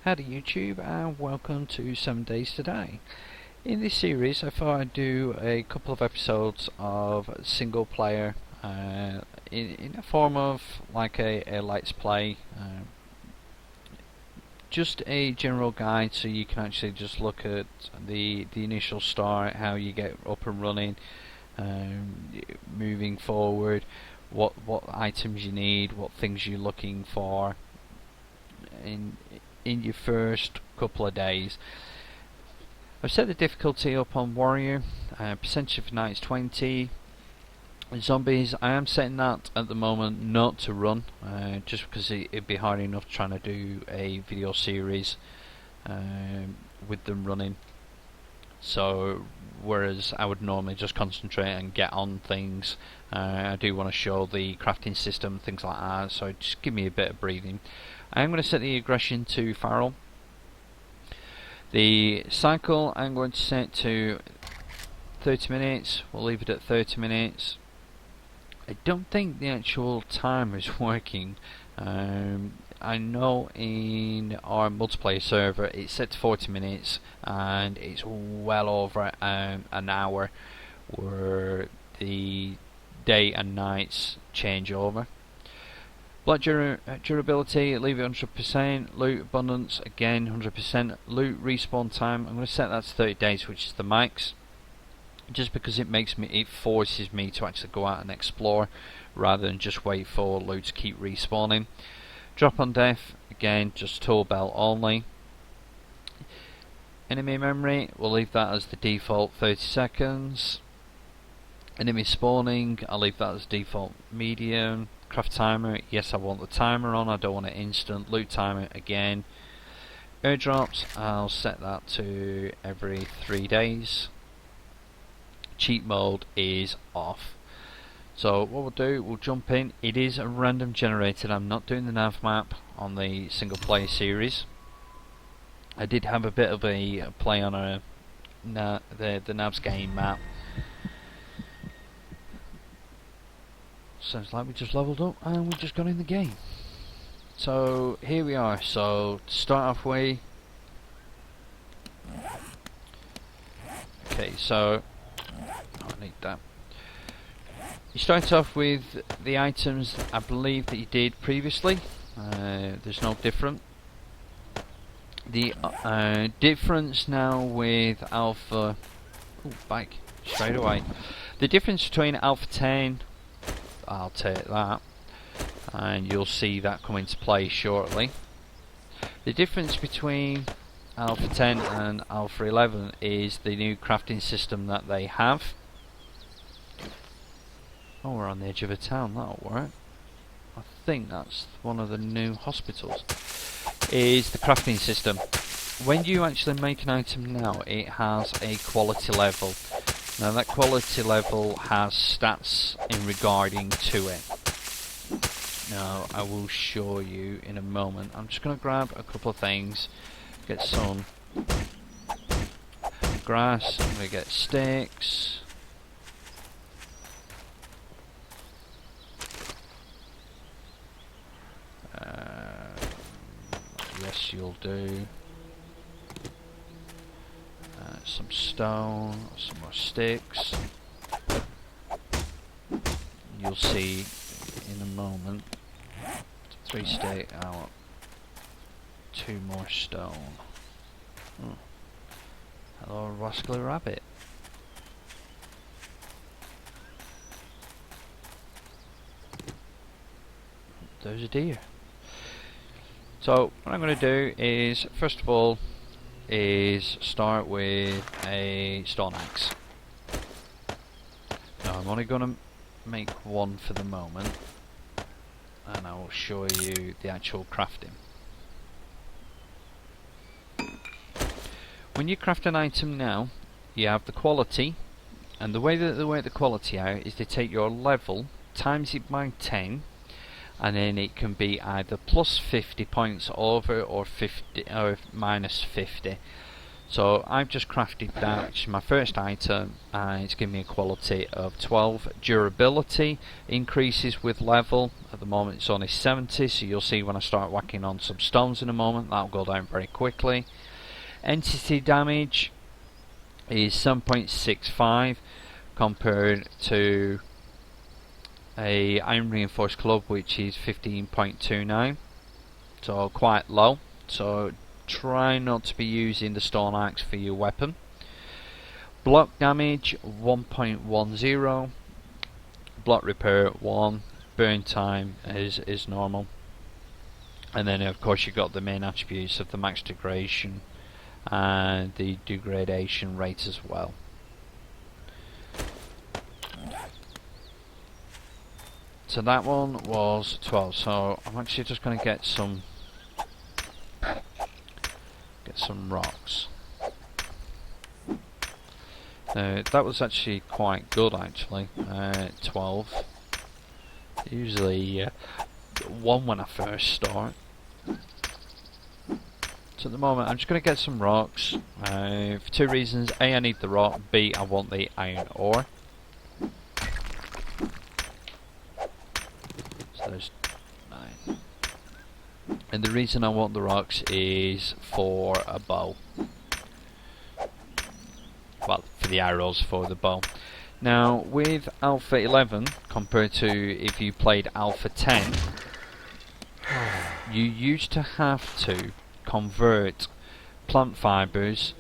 Howdy YouTube, and welcome to 7 Days Today. In this series I thought I'd do a couple of episodes of single player in a form of like a Let's Play, just a general guide so you can actually just look at the initial start, how you get up and running, moving forward, what items you need, what things you're looking for in your first couple of days. I've set the difficulty up on warrior, percentage of night is 20. Zombies, I am setting that at the moment not to run, just because it'd be hard enough trying to do a video series with them running. So whereas I would normally just concentrate and get on things, I do want to show the crafting system, things like that, so just give me a bit of breathing. I am going to set the aggression to feral. The cycle I'm going to set to 30 minutes, we'll leave it at 30 minutes. I don't think the actual timer is working. I know in our multiplayer server it's set to 40 minutes and it's well over an hour where the day and nights change over. Blood durability, leave it 100%. Loot abundance, again 100%. Loot respawn time, I'm going to set that to 30 days, which is the max, just because it forces me to actually go out and explore rather than just wait for loot to keep respawning. Drop on death, again just tool belt only. Enemy memory, we'll leave that as the default 30 seconds. Enemy spawning, I'll leave that as default medium. Craft timer, yes I want the timer on, I don't want it instant. Loot timer again. Airdrops, I'll set that to every 3 days. Cheat mode is off. So what we'll do, we'll jump in. It is a random generated, I'm not doing the nav map on the single player series. I did have a bit of a play on the nav's game map. Sounds like we just leveled up and we just got in the game. So here we are. So to start off with, okay, so I need that. You start off with the items I believe that you did previously. There's no different. The difference now with Alpha, bike straight away. The difference between Alpha 10, I'll take that, and you'll see that come into play shortly. The difference between Alpha 10 and Alpha 11 is the new crafting system that they have. Oh, we're on the edge of a town, that'll work. I think that's one of the new hospitals. Is the crafting system. When you actually make an item now, it has a quality level. Now that quality level has stats in regarding to it. Now I will show you in a moment. I'm just going to grab a couple of things. Get some grass, I'm going to get sticks. Yes, you'll do. Some stone, some more sticks. You'll see in a moment. 3 stick out, 2 more stone. Hello, rascally rabbit. There's a deer. So what I'm going to do is, first of all, is start with a stone axe. Now I'm only going to make one for the moment, and I will show you the actual crafting. When you craft an item now, you have the quality, and the way that they work the quality out is they take your level, times it by 10, and then it can be either plus 50 points over or 50 or minus 50. So I've just crafted that, which is my first item, and it's giving me a quality of 12. Durability increases with level. At the moment it's only 70, so you'll see when I start whacking on some stones in a moment, that'll go down very quickly. Entity damage is 7.65 compared to a iron reinforced club, which is 15.29, so quite low. So try not to be using the stone axe for your weapon. Block damage 1.10, block repair 1, burn time is normal, and then of course you've got the main attributes of the max degradation and the degradation rate as well. So that one was 12, so I'm actually just going to get some rocks. That was actually quite good actually, 12. Usually 1 when I first start. So at the moment I'm just going to get some rocks for 2 reasons. A, I need the rock. B, I want the iron ore. So there's 9. And the reason I want the rocks is for a bow. Well, for the arrows for the bow. Now with Alpha 11 compared to if you played Alpha 10, you used to have to convert plant fibers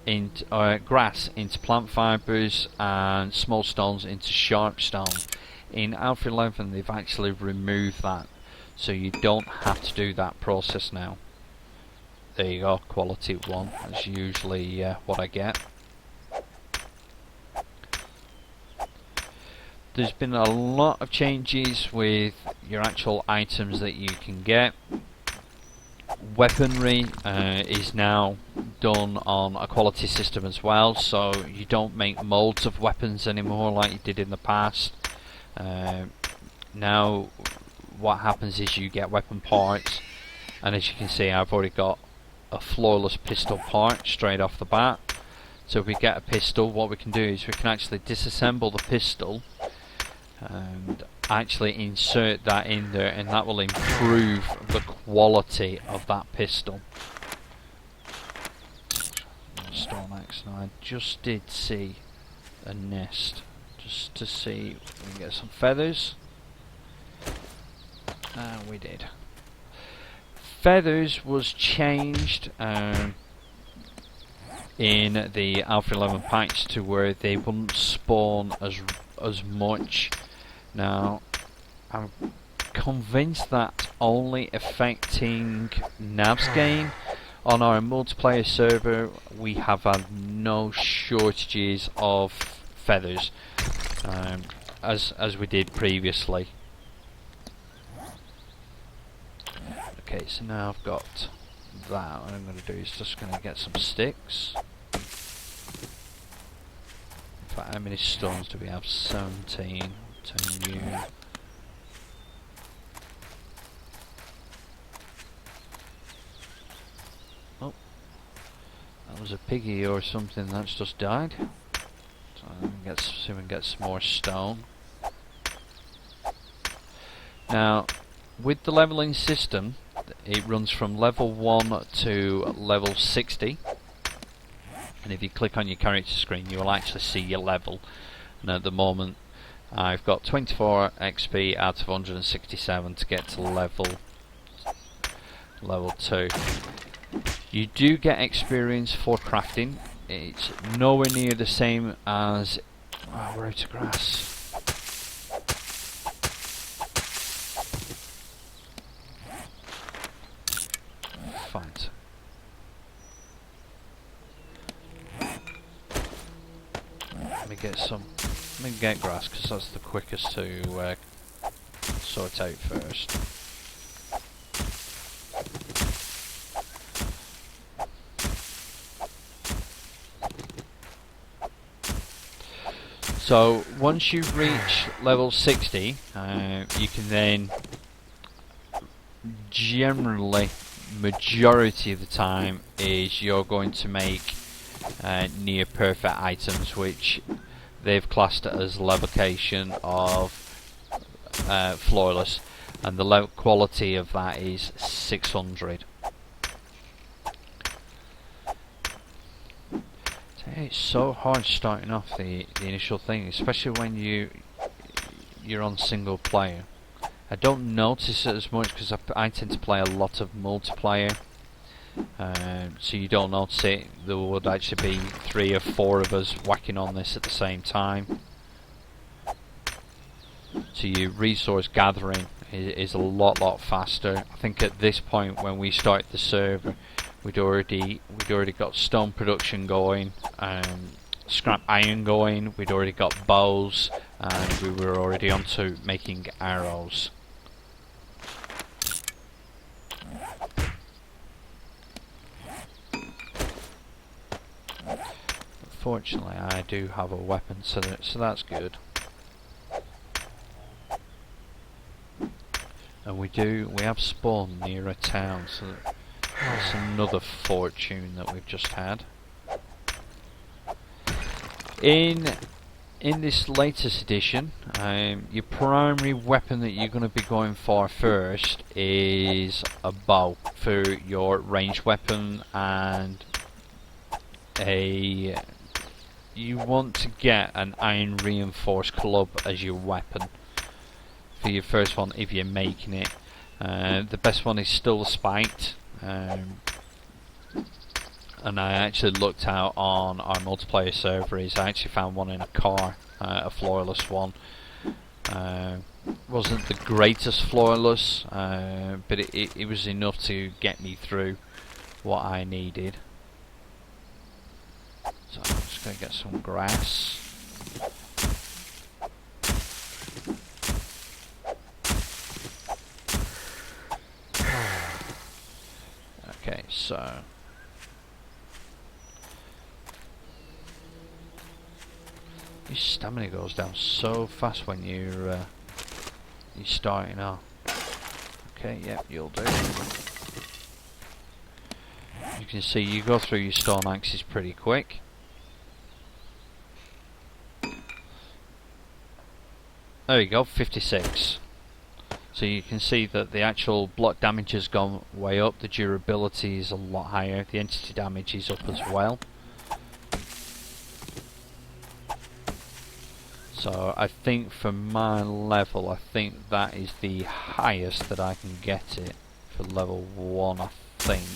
into grass into plant fibers and small stones into sharp stone. In Alpha 11 they've actually removed that, so you don't have to do that process now. There you go, quality 1. That's usually what I get. There's been a lot of changes with your actual items that you can get. Weaponry is now done on a quality system as well, so you don't make molds of weapons anymore like you did in the past. Now what happens is you get weapon parts, and as you can see I've already got a flawless pistol part straight off the bat. So if we get a pistol, what we can do is we can actually disassemble the pistol and actually insert that in there, and that will improve the quality of that pistol. Stone axe. Now I just did see a nest, just to see if we can get some feathers, and we did. Feathers was changed in the Alpha 11 patch to where they wouldn't spawn as much. Now I'm convinced that's only affecting Nav's game. On our multiplayer server we have had no shortages of feathers, as we did previously. Okay, so now I've got that. What I'm going to do is just going to get some sticks. In fact, how many stones do we have? 17. Turn you. Oh, that was a piggy or something that's just died. So I'm going to see if we can get some more stone. Now, with the leveling system, it runs from level 1 to level 60, and if you click on your character screen you will actually see your level. And at the moment I've got 24 XP out of 167 to get to level 2. You do get experience for crafting. It's nowhere near the same as... oh, we're out of grass. Fine. Let me get grass, because that's the quickest to sort out first. So once you reach level 60, you can then generally, majority of the time, is you're going to make near perfect items, which they've classed as levocation of flawless, and the quality of that is 600. It's so hard starting off the initial thing, especially when you're on single player. I don't notice it as much because I tend to play a lot of multiplayer, so you don't notice it. There would actually be 3 or 4 of us whacking on this at the same time. So your resource gathering is a lot faster. I think at this point when we started the server, we'd already got stone production going, scrap iron going. We'd already got bows, and we were already onto making arrows. Fortunately, I do have a weapon, so that's good. And we have spawned near a town, so that's another fortune that we've just had. In this latest edition, your primary weapon that you're going to be going for first is a bow for your ranged weapon, and you want to get an iron reinforced club as your weapon for your first one if you're making it. The best one is still the spiked, and I actually looked out on our multiplayer server. I actually found one in a car, a flawless one. Wasn't the greatest flawless, but it was enough to get me through what I needed. So I'm just going to get some grass. Okay, so your stamina goes down so fast when you're starting off. Okay, yep, you'll do. You can see you go through your stone axes pretty quick. There we go, 56. So you can see that the actual block damage has gone way up, the durability is a lot higher, the entity damage is up as well. So I think for my level, I think that is the highest that I can get it for level 1, I think.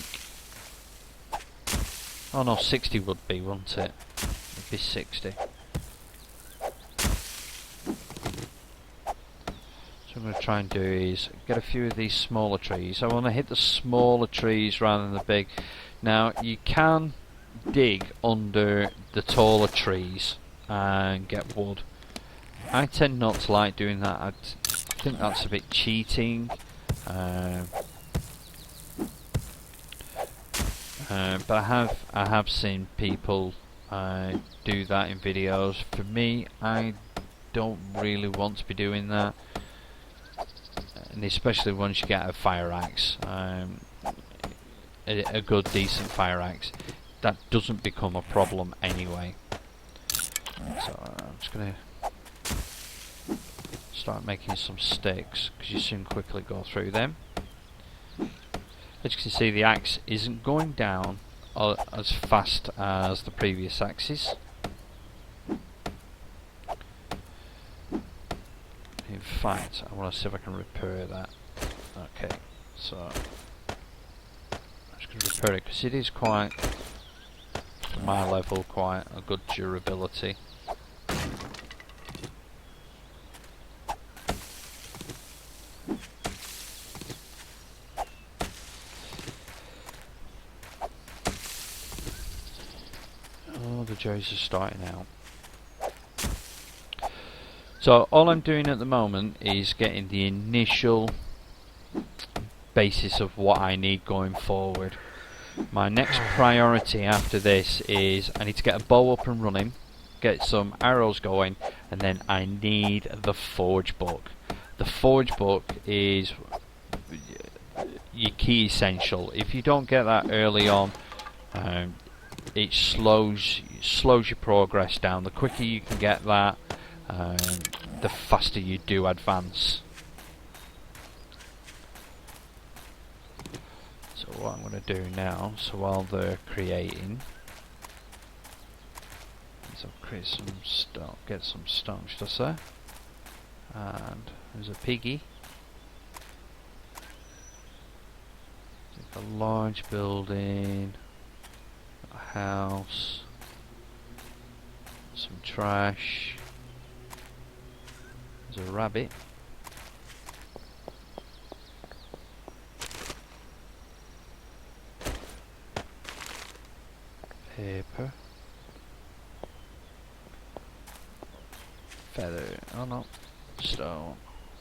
Oh no, 60 would be, wouldn't it? It'd be 60. So what I'm going to try and do is get a few of these smaller trees. I want to hit the smaller trees rather than the big. Now you can dig under the taller trees and get wood. I tend not to like doing that. I think that's a bit cheating. But I have seen people do that in videos. For me, I don't really want to be doing that. And especially once you get a fire axe, a good decent fire axe, that doesn't become a problem anyway. So I'm just going to start making some sticks, because you soon quickly go through them. As you can see, the axe isn't going down as fast as the previous axes. In fact, I want to see if I can repair that. Okay, so I'm just going to repair it because it is quite, for my level, quite a good durability. Oh, the joys are starting out. So all I'm doing at the moment is getting the initial basis of what I need going forward. My next priority after this is I need to get a bow up and running, get some arrows going, and then I need the forge book. The forge book is your key essential. If you don't get that early on, it slows your progress down. The quicker you can get that, the faster you do advance. So what I'm going to do now, so while they're creating, is I'll create some stone, get some stone, should I say? And there's a piggy. A large building, a house, some trash, there's a rabbit, paper, feather, oh no, stone,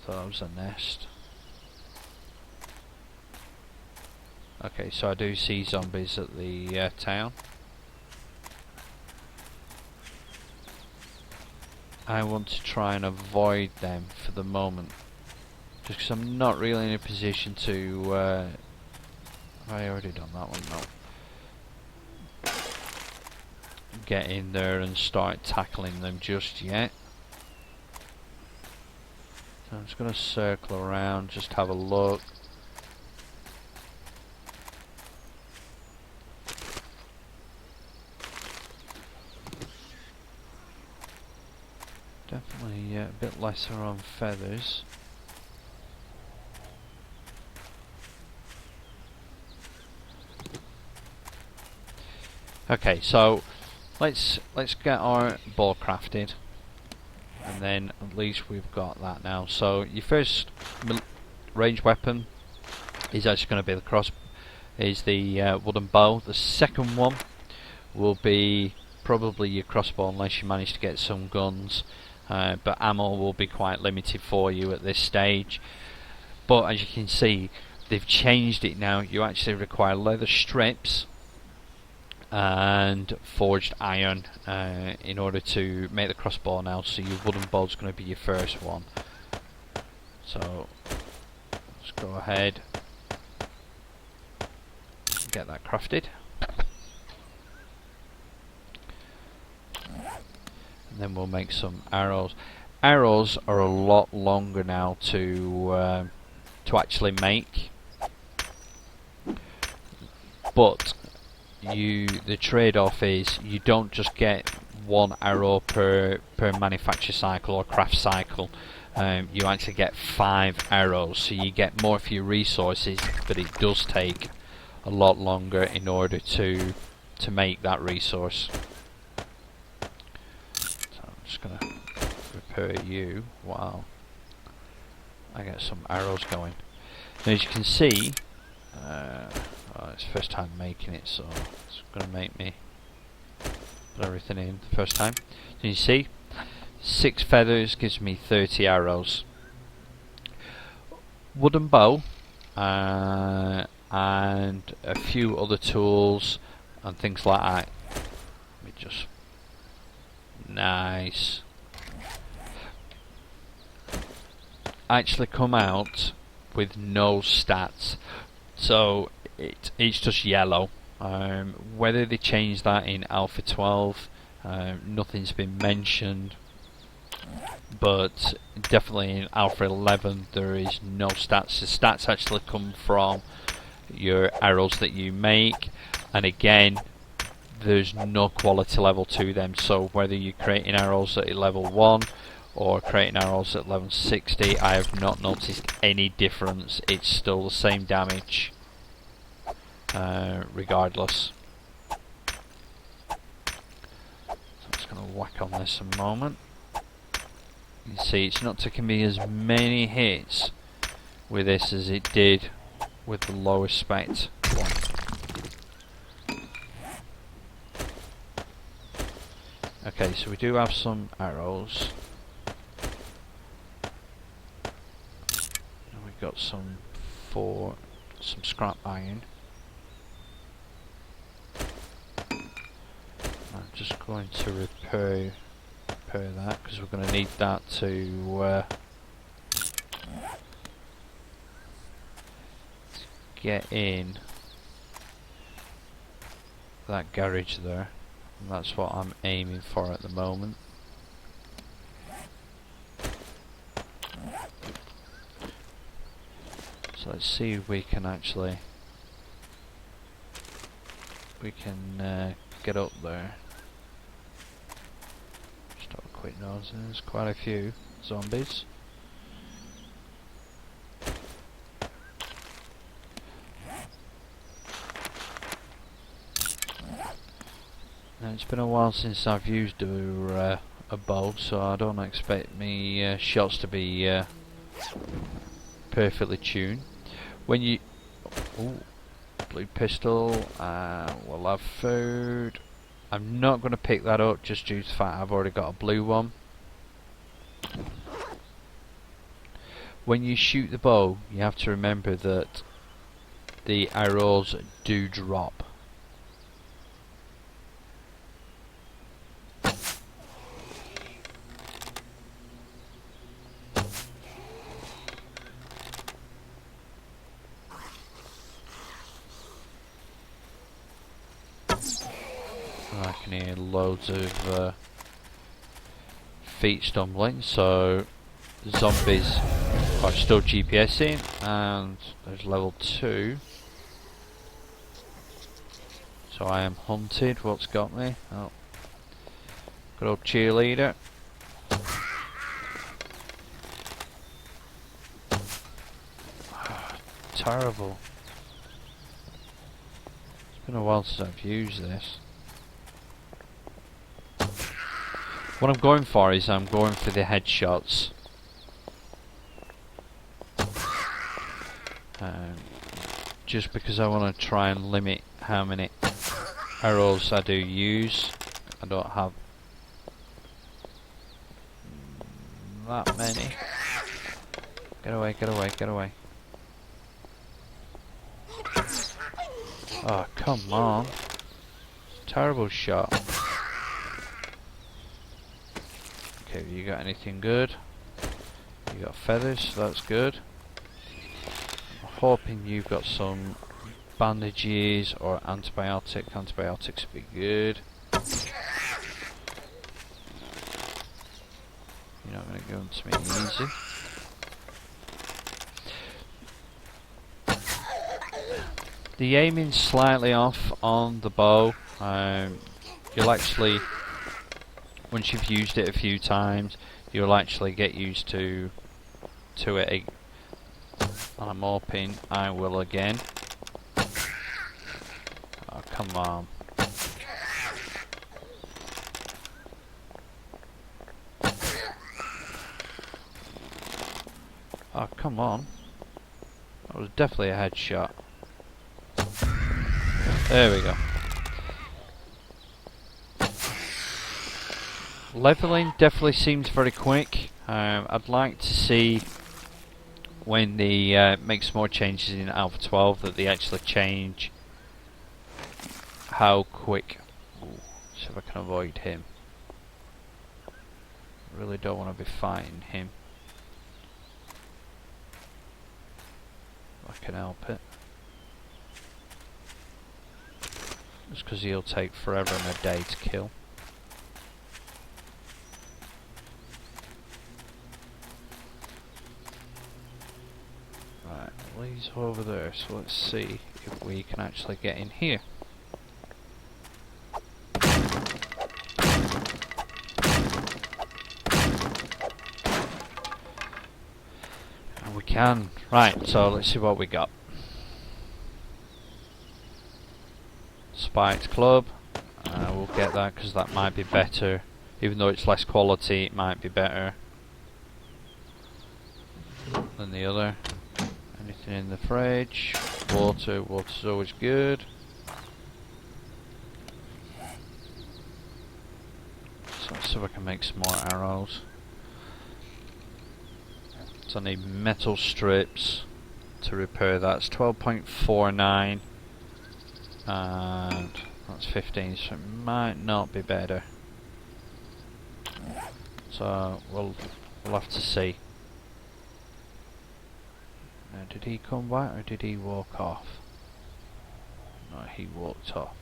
thought it was a nest. Okay, so I do see zombies at the town. I want to try and avoid them for the moment, just because I'm not really in a position to. Have I already done that one? No. Get in there and start tackling them just yet. So I'm just going to circle around, just have a look. Definitely a bit lesser on feathers. Okay, so let's get our ball crafted, and then at least we've got that now. So your first range weapon is actually going to be the wooden bow. The second one will be probably your crossbow, unless you manage to get some guns. But ammo will be quite limited for you at this stage. But as you can see, they've changed it now. You actually require leather strips and forged iron in order to make the crossbow now. So your wooden bow is going to be your first one. So let's go ahead and get that crafted. And then we'll make some arrows. Arrows are a lot longer now to actually make, but the trade-off is you don't just get one arrow per manufacture cycle or craft cycle. You actually get 5 arrows, so you get more for your resources, but it does take a lot longer in order to make that resource. Just gonna repair you while I get some arrows going. Now, as you can see, it's the first time making it, so it's gonna make me put everything in the first time. So you see, 6 feathers gives me 30 arrows. Wooden bow and a few other tools and things like that. Let me just. Nice. Actually come out with no stats, so it's just yellow. Whether they change that in Alpha 12, nothing's been mentioned, but definitely in Alpha 11 there is no stats. The stats actually come from your arrows that you make, and again, there's no quality level to them, so whether you're creating arrows at level 1 or creating arrows at level 60, I have not noticed any difference. It's still the same damage regardless. So I'm just going to whack on this a moment. You can see it's not taking me as many hits with this as it did with the lower spec one. Okay, so we do have some arrows. And we've got some scrap iron. I'm just going to repair that because we're going to need that to get in that garage there. And that's what I'm aiming for at the moment. So let's see if we can actually get up there. Just have a quick nose. There's quite a few zombies. Now it's been a while since I've used a bow, so I don't expect me shots to be perfectly tuned. When you blue pistol, we'll have food. I'm not going to pick that up just due to the fact I've already got a blue one. When you shoot the bow, you have to remember that the arrows do drop. I can hear loads of feet stumbling, so zombies are still GPSing, and there's level 2. So I am hunted. What's got me? Oh, good old cheerleader. Terrible. It's been a while since I've used this. What I'm going for is I'm going for the headshots. Just because I want to try and limit how many arrows I do use. I don't have that many. Get away, get away, get away. Oh, come on. Terrible shot. Okay, you got anything good? You got feathers, so that's good. I'm hoping you've got some bandages or antibiotics. Antibiotics would be good. You're not going to go into me easy. The aiming's slightly off on the bow. You'll actually, once you've used it a few times, you'll actually get used to it. And I'm hoping I will again. Oh, come on. Oh, come on. That was definitely a headshot. There we go. Leveling definitely seems very quick. I'd like to see when they make some more changes in Alpha 12 that they actually change how quick. Ooh, see if I can avoid him. Really don't want to be fighting him. If I can help it. Just because he'll take forever and a day to kill. Right, well, he's over there, so let's see if we can actually get in here. And we can. Right, so let's see what we got. Spiked club. We'll get that because that might be better. Even though it's less quality, it might be better than the other. Anything in the fridge? Water. Water's always good. So let's see if I can make some more arrows. So I need metal strips to repair that. It's 12.49. And that's 15, so it might not be better. So we'll have to see. Now, did he come back or did he walk off? No, he walked off.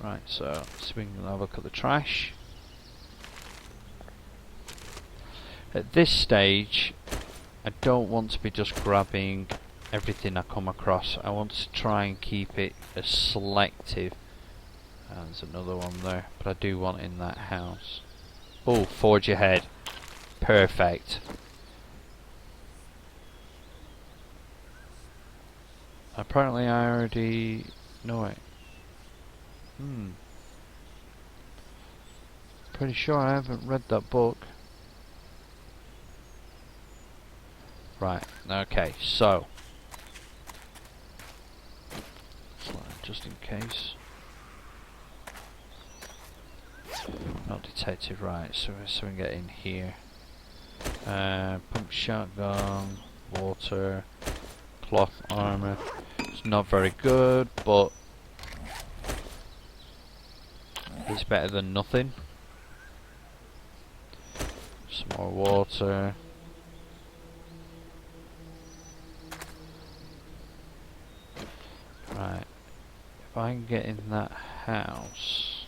Right, so we can have a look at the trash. At this stage, I don't want to be just grabbing everything I come across. I want to try and keep it as selective. There's another one there, but I do want in that house. Oh, forge ahead. Perfect. Apparently I already know it. Pretty sure I haven't read that book. Right, okay, so just in case. Not detected, right, so we can get in here. Pump shotgun, water, cloth armor. It's not very good, but it's better than nothing. Some more water. Right, if I can get in that house.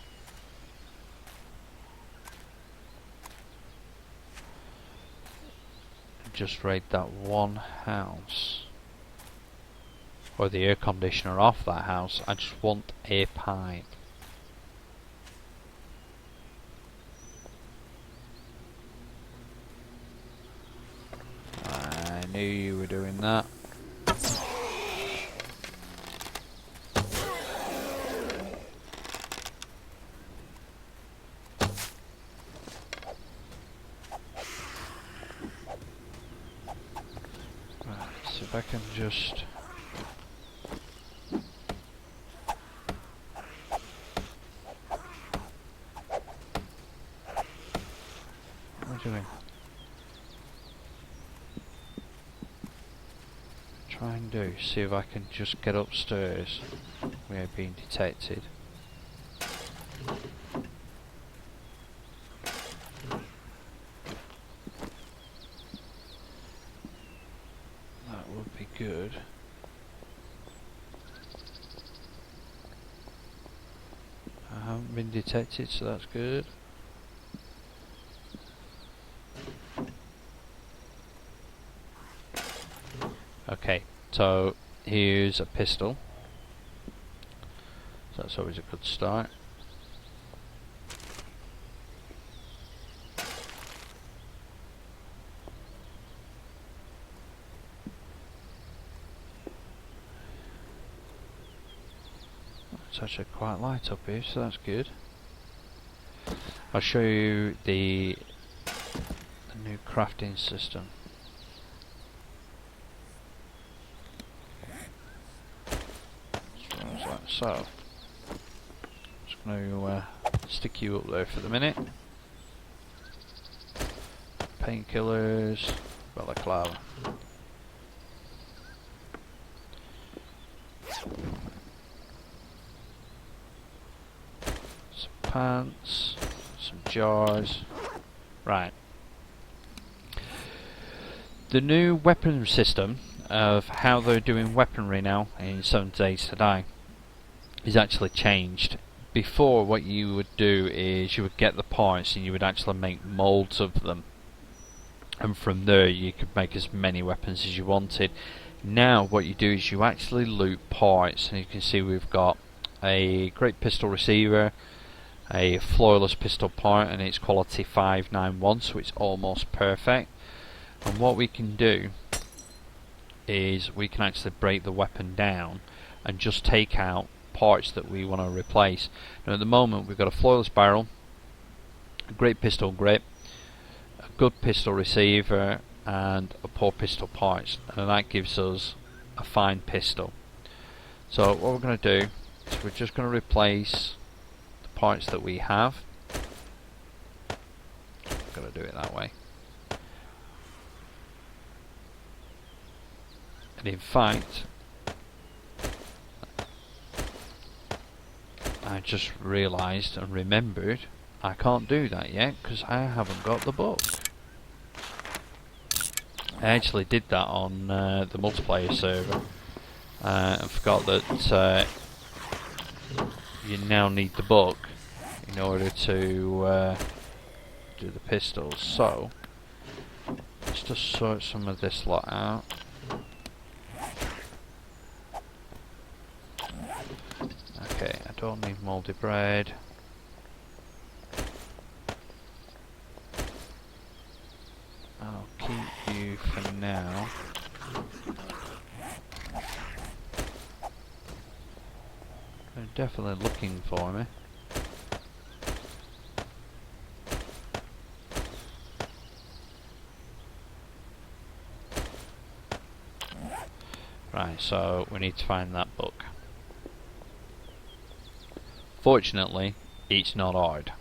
Just raid that one house. Or the air conditioner off that house. I just want a pipe. I knew you were doing that. If I can just what am I doing? Try and do, see if I can just get upstairs without being detected. Good. I haven't been detected, so that's good. Okay, so here's a pistol. So that's always a good start. It's actually quite light up here, so that's good. I'll show you the new crafting system. So, just going to stick you up there for the minute. Painkillers, balaclava. Some pants, some jars. Right. The new weapon system of how they're doing weaponry now in 7 Days to Die is actually changed. Before, what you would do is you would get the parts and you would actually make molds of them, and from there you could make as many weapons as you wanted. Now what you do is you actually loot parts, and you can see we've got a great pistol receiver, a flawless pistol part, and it's quality 591, so it's almost perfect. And what we can do is we can actually break the weapon down and just take out parts that we want to replace. Now at the moment we've got a flawless barrel, a great pistol grip, a good pistol receiver, and a poor pistol parts, and that gives us a fine pistol. So what we're going to do is we're just going to replace the parts that we have. Got to do it that way. And in fact, I just realised and remembered I can't do that yet because I haven't got the book. I actually did that on the multiplayer server and forgot that you now need the book in order to do the pistols. So let's just sort some of this lot out. Okay, I don't need mouldy bread. I'll keep you for now. They're definitely looking for me. Right, so we need to find that book. Fortunately, it's not hard.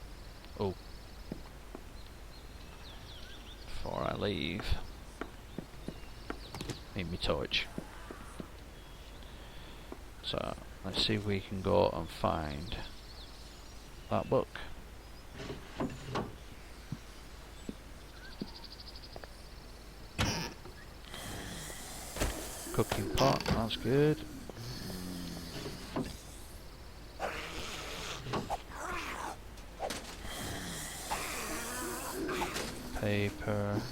Oh. Before I leave, need me torch. So, let's see if we can go and find that book. Cooking pot, that's good. Paper.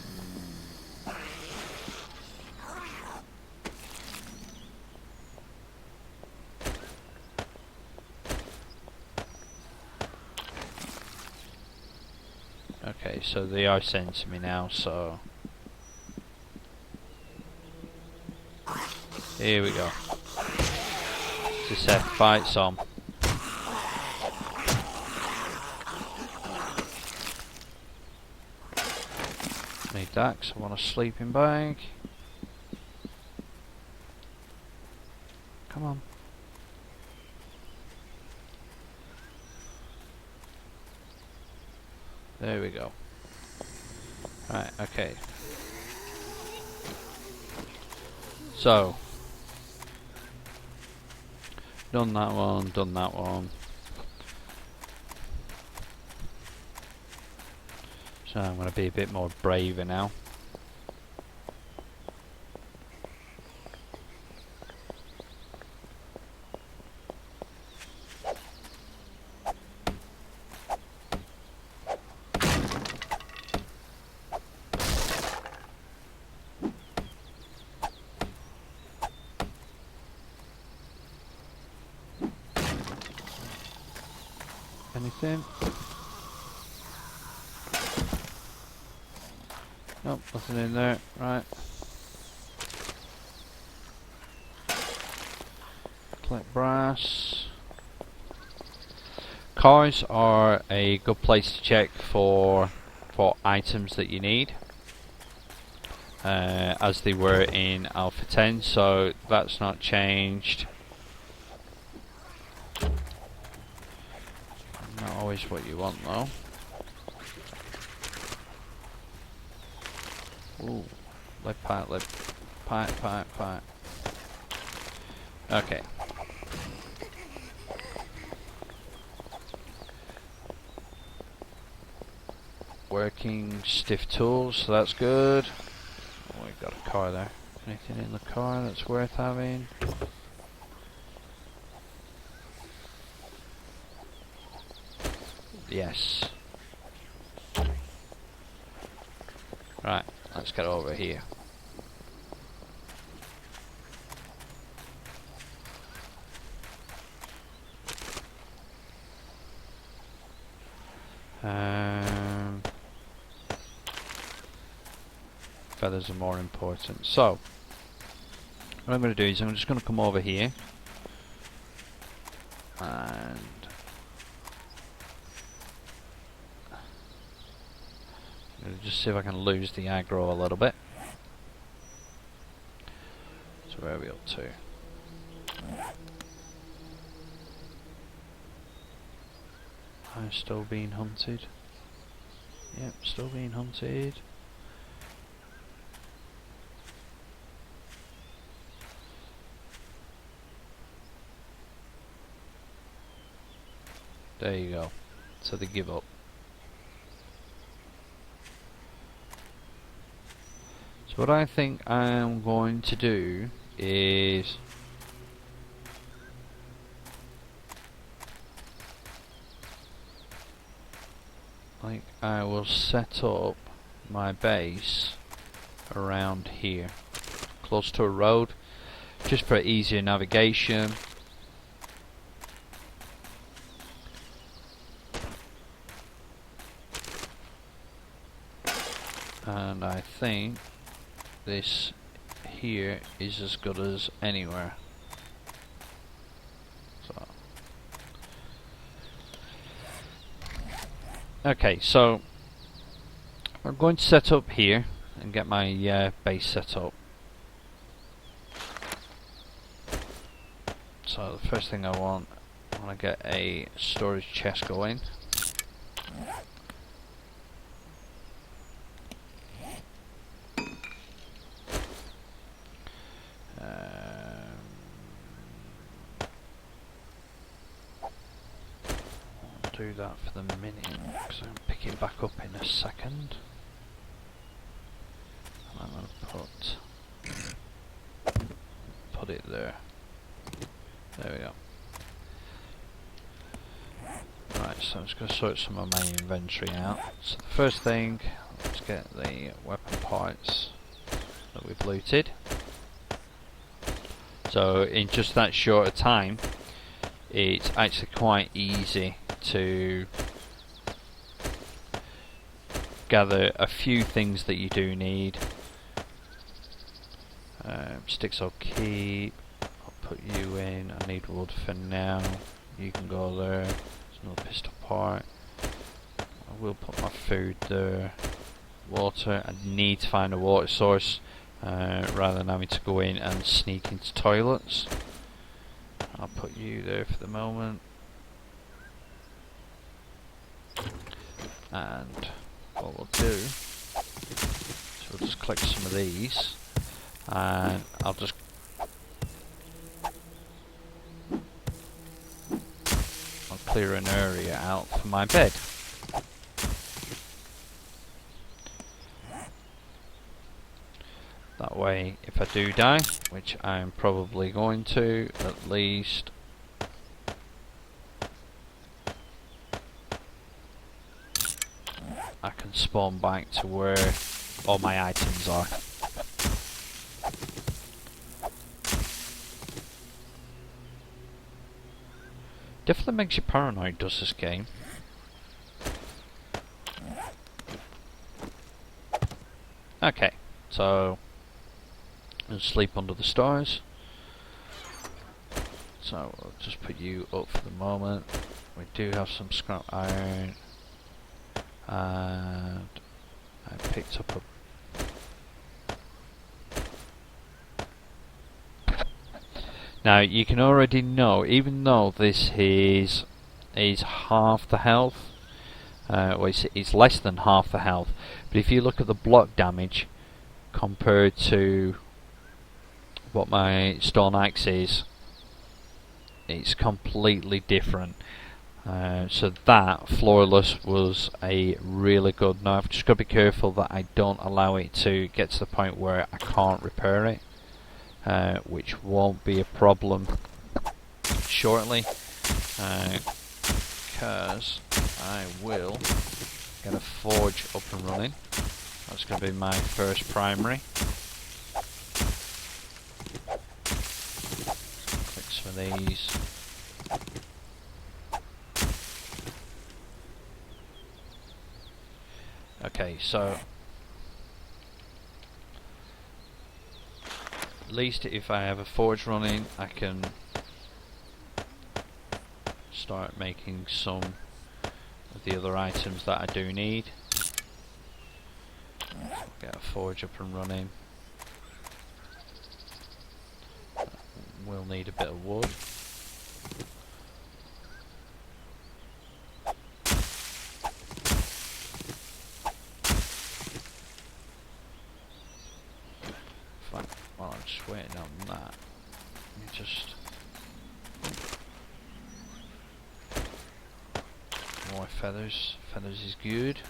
Okay, so they are sent to me now, so here we go. To set fights on. Need that because I want a sleeping bag. Come on. There we go. Right, okay. So, done that one, done that one. So I'm going to be a bit more braver now. Anything? Nope, nothing in there. Right. Collect brass. Cars are a good place to check for items that you need, as they were in Alpha 10, so that's not changed. Not always what you want though. Ooh, lead pipe, pipe. Okay. Working stiff tools, so that's good. Oh, we've got a car there. Anything in the car that's worth having? Yes. Right, let's get over here. Feathers are more important. So, what I'm going to do is I'm just going to come over here and I'm going to just see if I can lose the aggro a little bit. So where are we up to? I'm still being hunted. Yep, still being hunted. There you go. So they give up. So what I think I'm going to do is think I will set up my base around here, close to a road, just for easier navigation. And I think this here is as good as anywhere. So. Okay, so I'm going to set up here and get my base set up. So the first thing I want to get a storage chest going. Do that for the minute, because I'm picking back up in a second. And I'm going to put it there. There we go. Right, so I'm just going to sort some of my inventory out. So the first thing, let's get the weapon parts that we've looted. So in just that short a time, it's actually quite easy to gather a few things that you do need. Sticks I'll keep. I'll put you in. I need wood for now. You can go there. There's another pistol part. I will put my food there. Water. I need to find a water source rather than having to go in and sneak into toilets. I'll put you there for the moment. And what we'll do is we'll just click some of these, and I'll clear an area out for my bed. That way, if I do die, which I'm probably going to, at least I can spawn back to where all my items are. Definitely makes you paranoid, does this game? Okay, so I'll sleep under the stars. So I'll just put you up for the moment. We do have some scrap iron. And I picked up a... Now you can already know, even though this is half the health, well it's less than half the health, but if you look at the block damage compared to what my stone axe is, it's completely different. So that floorless was a really good. Now I've just got to be careful that I don't allow it to get to the point where I can't repair it, which won't be a problem shortly, because I will get a forge up and running. That's going to be my first primary. Click some of these. Okay, so at least if I have a forge running, I can start making some of the other items that I do need. Get a forge up and running. We'll need a bit of wood. While I'm just waiting on that, let me just more feathers. Feathers is good.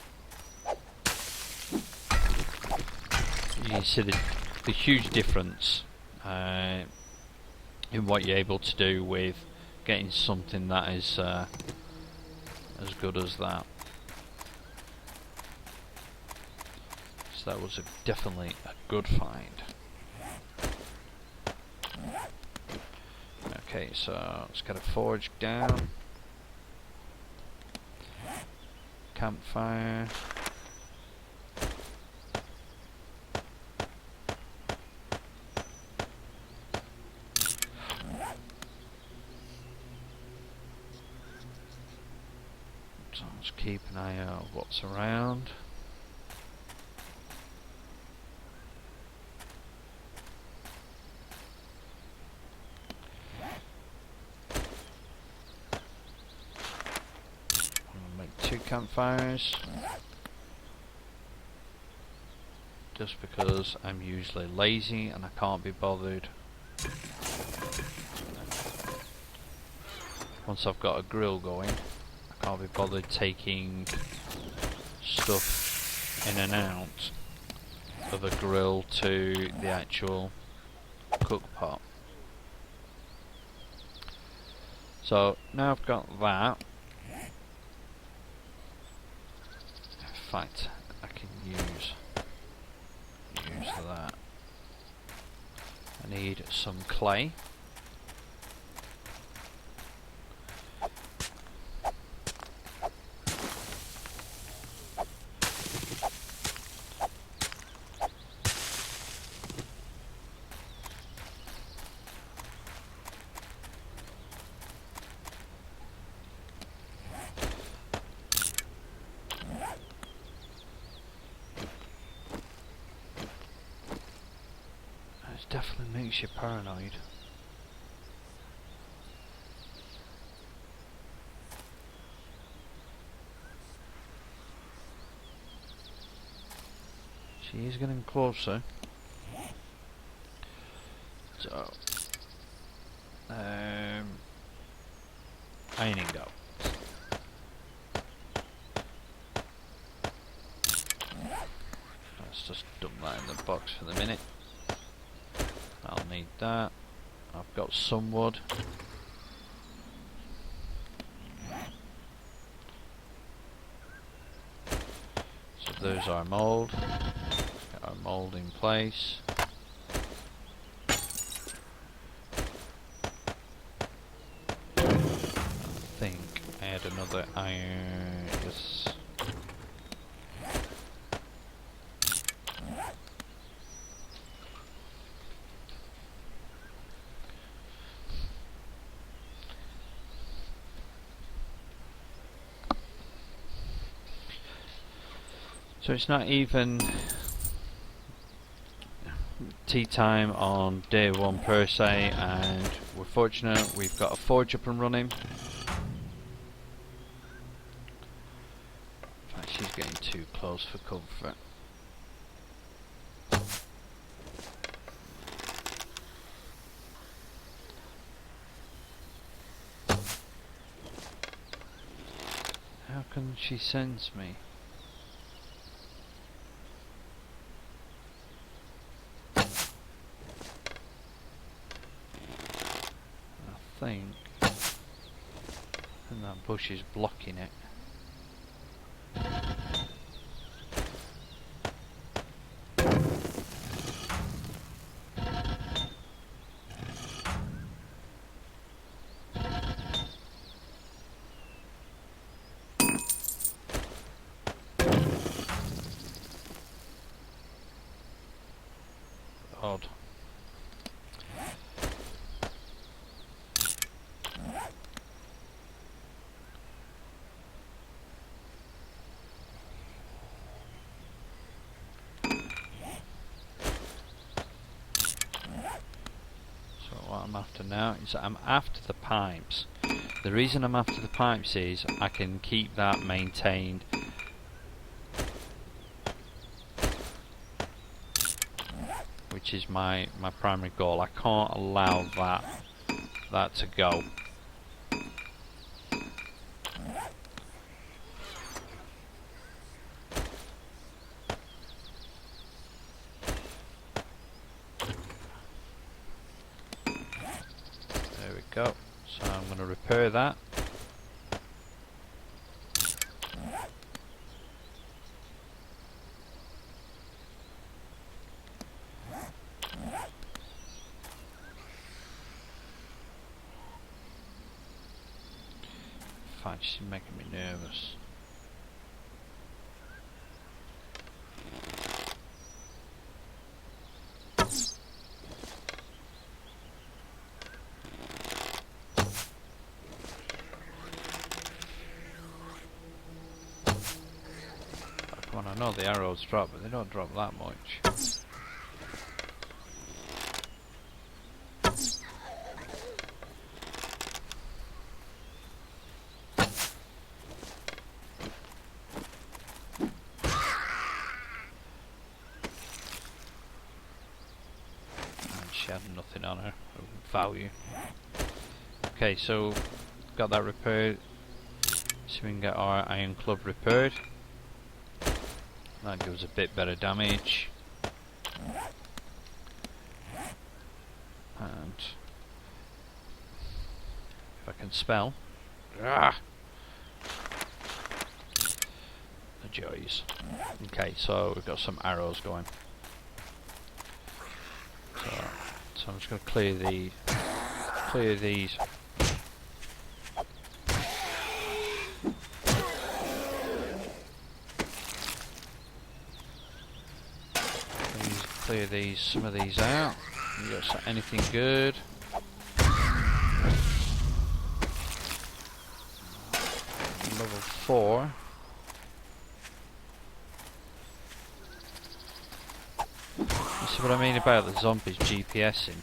You can see the huge difference in what you're able to do with getting something that is as good as that. So that was definitely a good find. Okay, so let's get a forge down. Campfire. So let's keep an eye out of what's around. Make 2 campfires. Just because I'm usually lazy and I can't be bothered. Once I've got a grill going, I can't be bothered taking stuff in and out of a grill to the actual cook pot. So now I've got that. In fact, I can use that. I need some clay. Definitely makes you paranoid. She is getting closer. So, ironing out. Let's just dump that in the box for the minute. I'll need that. I've got some wood. So there's our mould. Get our mould in place. I think I had another iron. Yes. So it's not even tea time on day 1 per se, and we're fortunate we've got a forge up and running. In fact, she's getting too close for comfort. How can she sense me? And that bush is blocking it. Odd. What I'm after now is I'm after the pipes. The reason I'm after the pipes is I can keep that maintained. Which is my primary goal. I can't allow that to go. There we go. So I'm going to repair that. fact, she's making me nervous. Come on, I know the arrows drop, but they don't drop that much. She had nothing on her of value. Okay, so got that repaired. So we can get our iron club repaired. That gives a bit better damage. And if I can spell. Ah! The joys. Okay, so we've got some arrows going. So I'm just going to clear these. Clear some of these out. You got anything good? Level 4. This is what I mean about the zombies GPSing.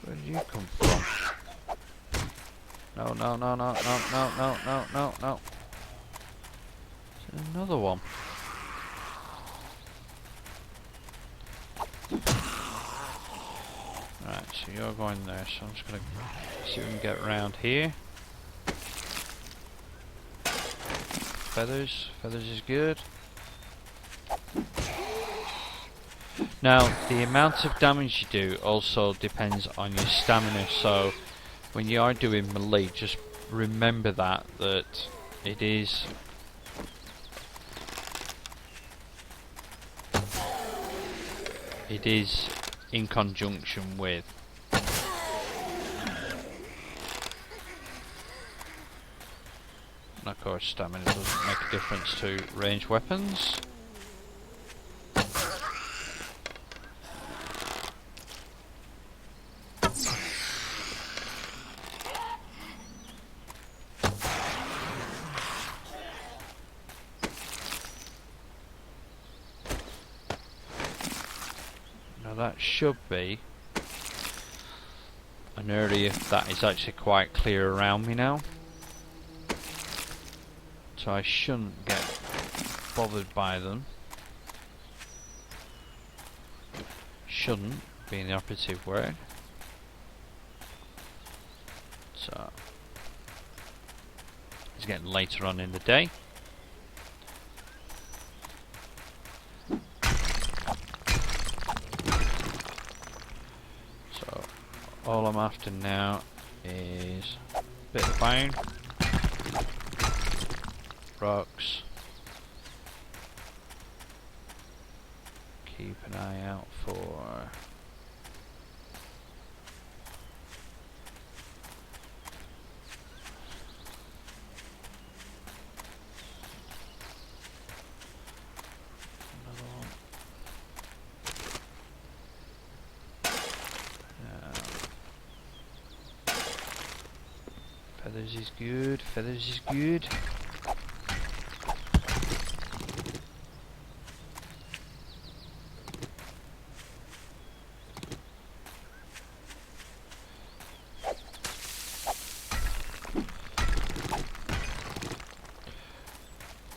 Where did you come from? No, no, no, no, no, no, no, no, no, no. There's another one. Right, so you're going there, so I'm just going to see if we can get around here. Feathers is good. Now, the amount of damage you do also depends on your stamina, so when you are doing melee, just remember that it is in conjunction with. And of course, stamina doesn't make a difference to ranged weapons. Now that should be an area that is actually quite clear around me now. So I shouldn't get bothered by them. Shouldn't being the operative word. So it's getting later on in the day. So all I'm after now is a bit of iron. Rocks. Keep an eye out for another one. Feathers is good. Feathers is good.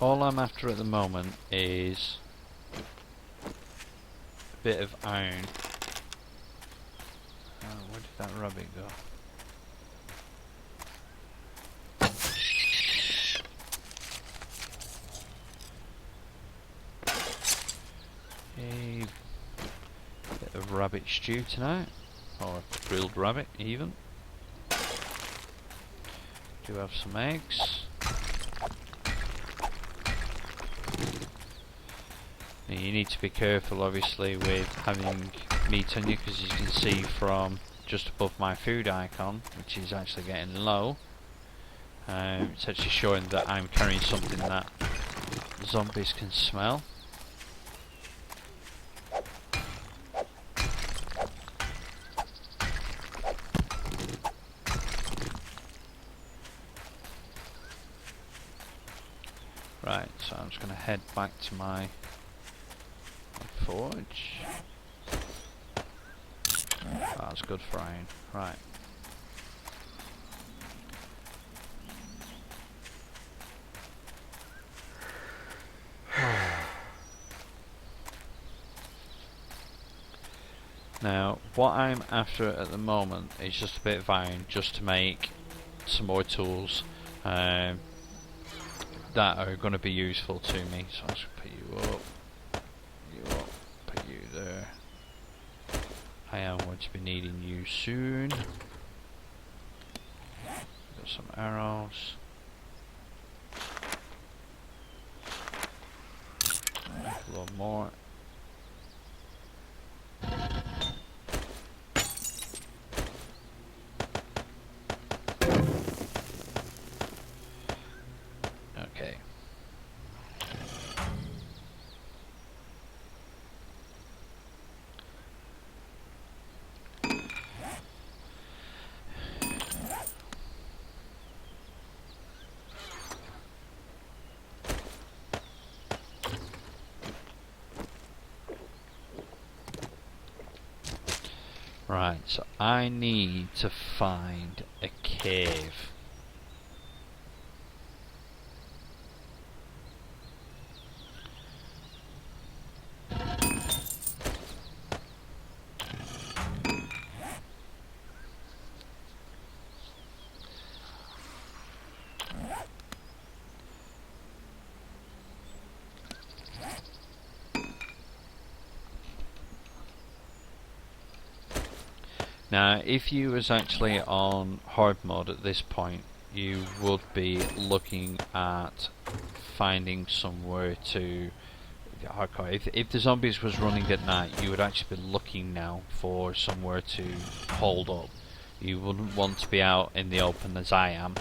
All I'm after at the moment is a bit of iron. Oh, where did that rabbit go? A bit of rabbit stew tonight, or grilled rabbit even. Do have some eggs. You need to be careful obviously with having meat on you, because you can see from just above my food icon, which is actually getting low. It's actually showing that I'm carrying something that zombies can smell. Right, so I'm just going to head back to my forge. That's good for iron. Right. Now, what I'm after at the moment is just a bit of iron, just to make some more tools that are going to be useful to me. So I'll just put you up, put you there. I am going to be needing you soon. Got some arrows. A little more. Okay. Right, so I need to find a cave. Now, if you was actually on hard mode at this point, you would be looking at finding somewhere to hardcore. If the zombies was running at night, you would actually be looking now for somewhere to hold up. You wouldn't want to be out in the open as I am.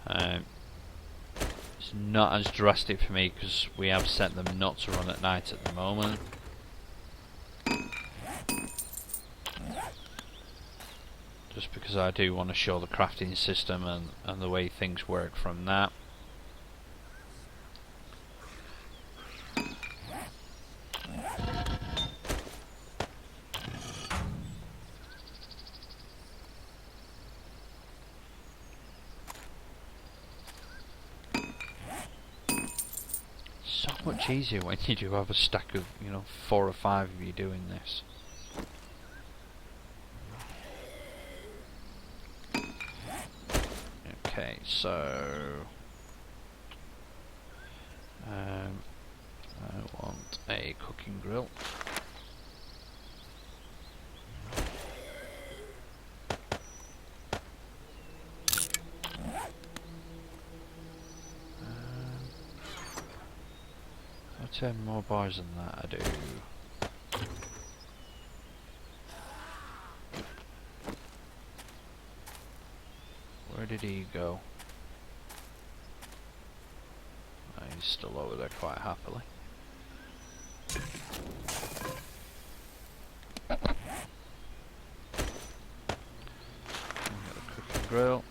It's not as drastic for me because we have set them not to run at night at the moment. Just because I do want to show the crafting system and the way things work from that. So much easier when you do have a stack of, 4 or 5 of you doing this. Okay, so I want a cooking grill. I'll 10 more bars than that, I do. Where did he go? Oh, he's still over there quite happily. Got the cooking grill.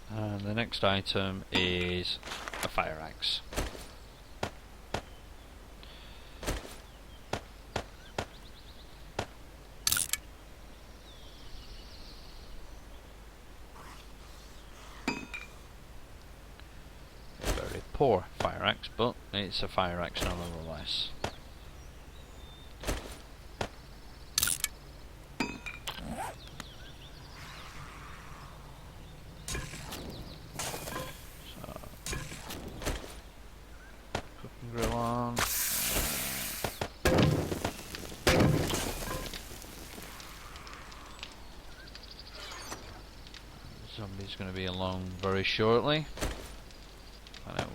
And the next item is a fire axe. Very poor fire axe, but it's a fire axe nonetheless. Grill on. Zombie's going to be along very shortly.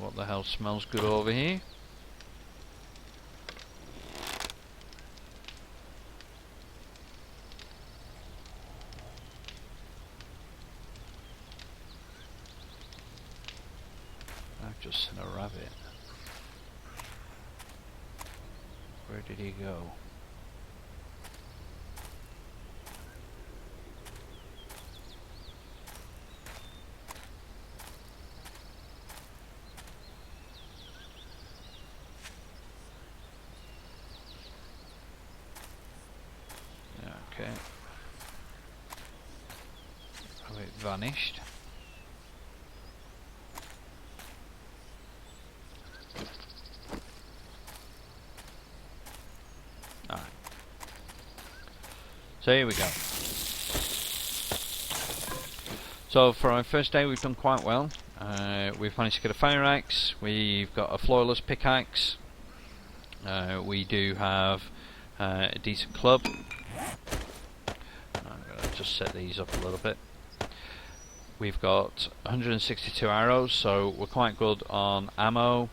what the hell smells good over here? I've just seen a rabbit. Where did he go? Okay. Oh, it vanished. Alright. So here we go. So for our first day we've done quite well. We've managed to get a fire axe, we've got a floorless pickaxe, we do have a decent club. I'm going to just set these up a little bit. We've got 162 arrows, so we're quite good on ammo.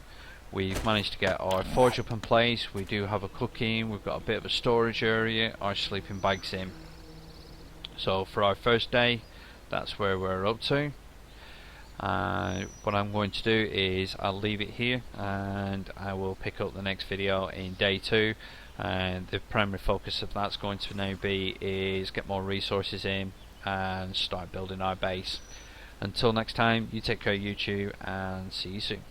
We've managed to get our forge up in place, we do have a cooking, we've got a bit of a storage area, our sleeping bags in. So for our first day, that's where we're up to. What I'm going to do is I'll leave it here and I will pick up the next video in day 2, and the primary focus of that's going to now be is get more resources in and start building our base. Until next time, you take care of YouTube and see you soon.